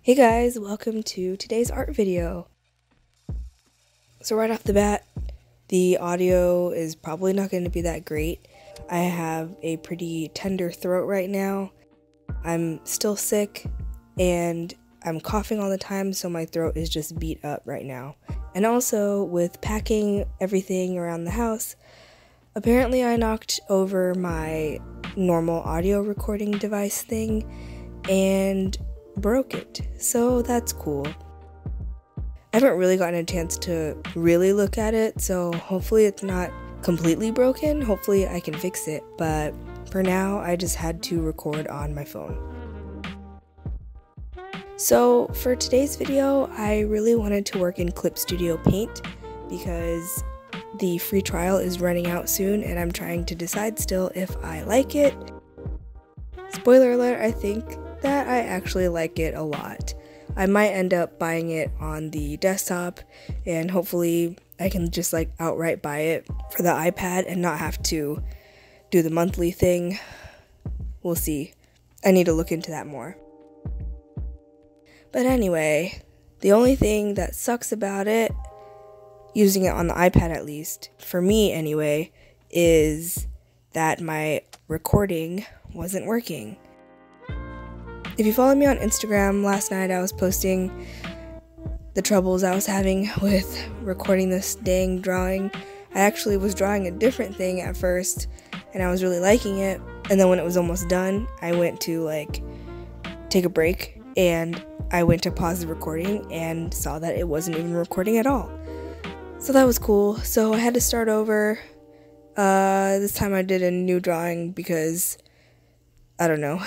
Hey guys, welcome to today's art video. So right off the bat, the audio is probably not going to be that great. I have a pretty tender throat right now. I'm still sick and I'm coughing all the time, so my throat is just beat up right now. And also with packing everything around the house, apparently I knocked over my normal audio recording device thing and broke it, so that's cool. I haven't really gotten a chance to really look at it, so hopefully it's not completely broken. Hopefully I can fix it, but for now I just had to record on my phone. So for today's video, I really wanted to work in Clip Studio Paint because the free trial is running out soon and I'm trying to decide still if I like it. Spoiler alert, I think that I actually like it a lot. I might end up buying it on the desktop and hopefully I can just like outright buy it for the iPad and not have to do the monthly thing. We'll see. I need to look into that more. But anyway, the only thing that sucks about it, using it on the iPad at least, for me anyway, is that my recording wasn't working. If you follow me on Instagram, last night I was posting the troubles I was having with recording this dang drawing. I actually was drawing a different thing at first and I was really liking it, and then when it was almost done, I went to like take a break and I went to pause the recording and saw that it wasn't even recording at all. So that was cool. So I had to start over. This time I did a new drawing because I don't know,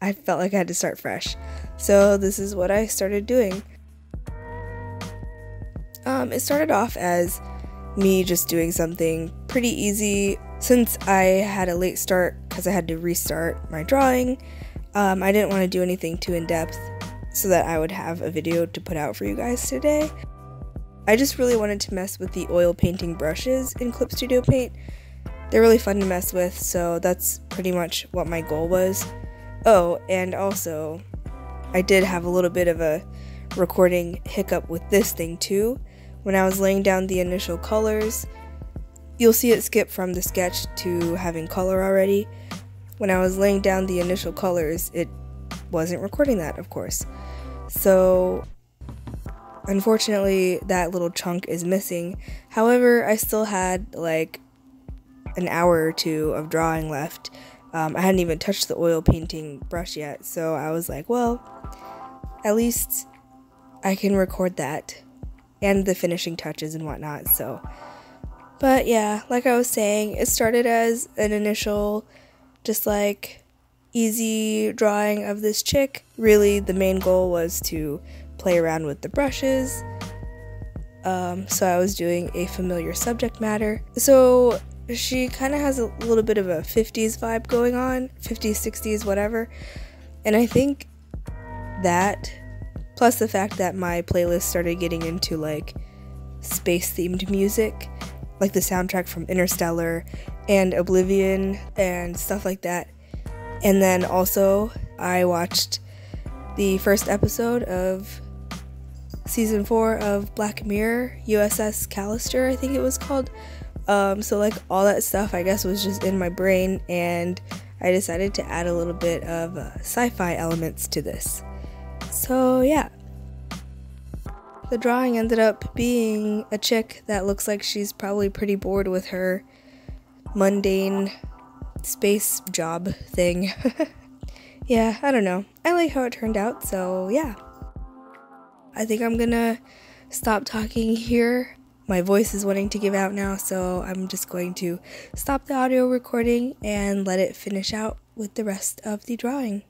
I felt like I had to start fresh. So this is what I started doing. It started off as me just doing something pretty easy. Since I had a late start because I had to restart my drawing, I didn't want to do anything too in-depth so that I would have a video to put out for you guys today. I just really wanted to mess with the oil painting brushes in Clip Studio Paint. They're really fun to mess with, so that's pretty much what my goal was. Oh, and also, I did have a little bit of a recording hiccup with this thing too. When I was laying down the initial colors, you'll see it skip from the sketch to having color already. When I was laying down the initial colors, it wasn't recording that, of course. So, unfortunately, that little chunk is missing. However, I still had like an hour or two of drawing left. I hadn't even touched the oil painting brush yet, so I was like, well, at least I can record that and the finishing touches and whatnot. So, but yeah, like I was saying, it started as an initial just like easy drawing of this chick. Really, the main goal was to play around with the brushes. So I was doing a familiar subject matter. So she kind of has a little bit of a 50s vibe going on, 50s, 60s, whatever. And I think that, plus the fact that my playlist started getting into like space-themed music, like the soundtrack from Interstellar and Oblivion and stuff like that. And then also, I watched the first episode of season 4 of Black Mirror, USS Callister, I think it was called. So like all that stuff I guess was just in my brain, and I decided to add a little bit of sci-fi elements to this. So yeah. The drawing ended up being a chick that looks like she's probably pretty bored with her mundane space job thing. Yeah, I don't know. I like how it turned out, so yeah. I think I'm gonna stop talking here. My voice is wanting to give out now, so I'm just going to stop the audio recording and let it finish out with the rest of the drawing.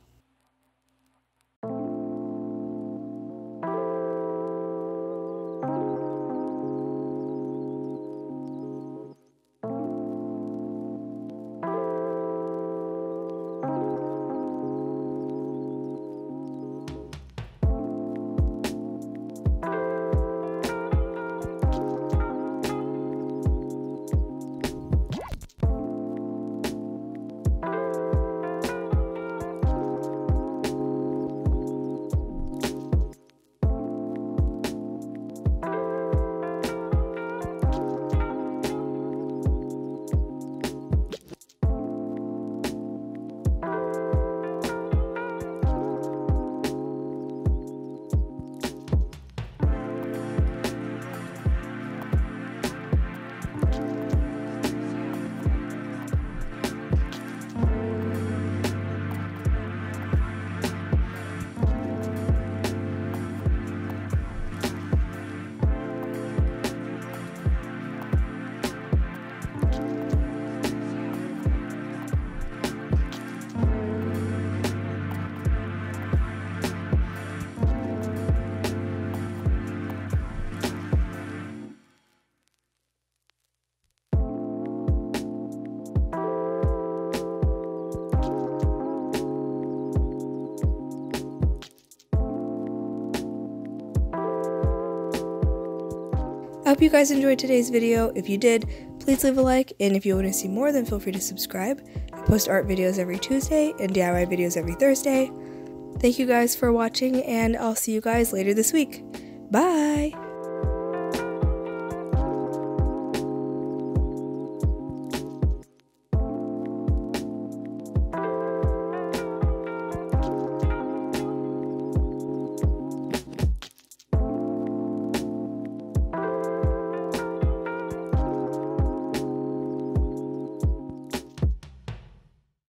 I hope you guys enjoyed today's video. If you did, please leave a like, and if you want to see more, then feel free to subscribe. I post art videos every Tuesday and DIY videos every Thursday. Thank you guys for watching, and I'll see you guys later this week. Bye!